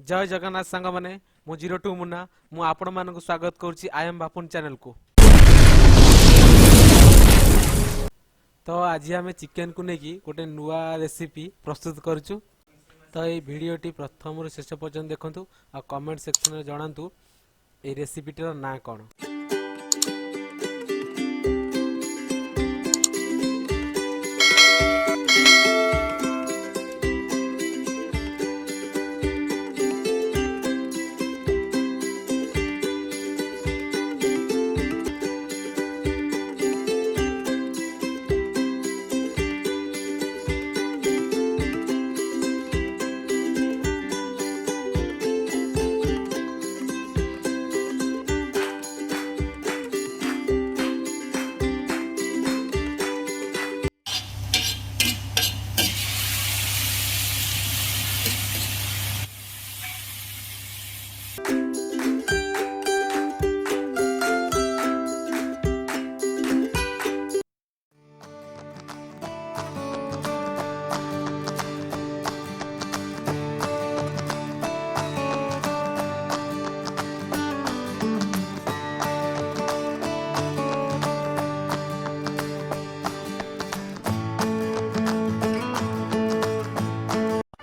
जय जगन्नाथ सांग माने मु 02 मुन्ना मु आपण मानक स्वागत करुच्ची इम्बापुन चैनल को। तो आज आम चिकेन को लेकिन गोटे नुआ रेसिपी प्रस्तुत करुचु। तो ये भिडटी प्रथम शेष पर्यंत देखु और कमेंट सेक्शन में जनातु ये रेसिपीटर ना कौन।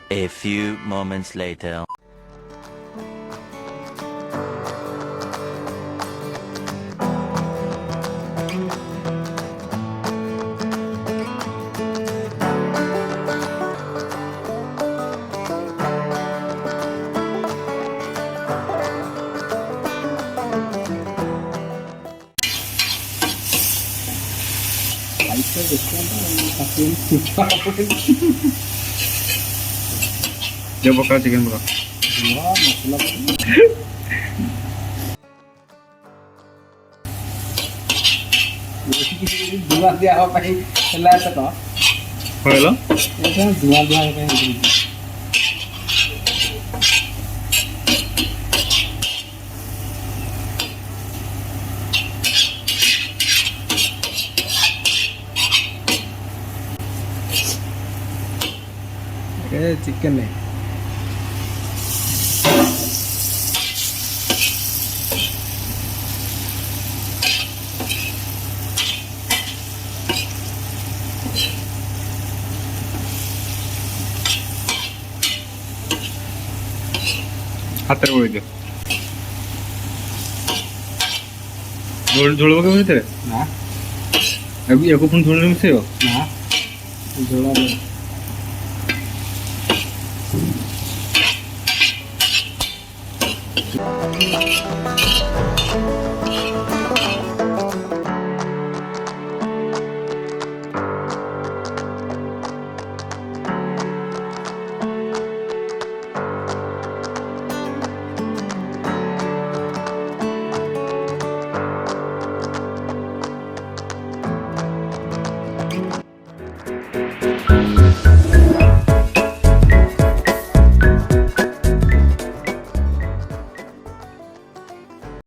A few moments later. जब पका चिकन पका धुआ दिया हो पाई चला तो होइलो धुआ धुआ के चिकन है हाथ रे बोल दे झोल के भीतर ना अभी एको पुन झोल में से हो ना झोला दे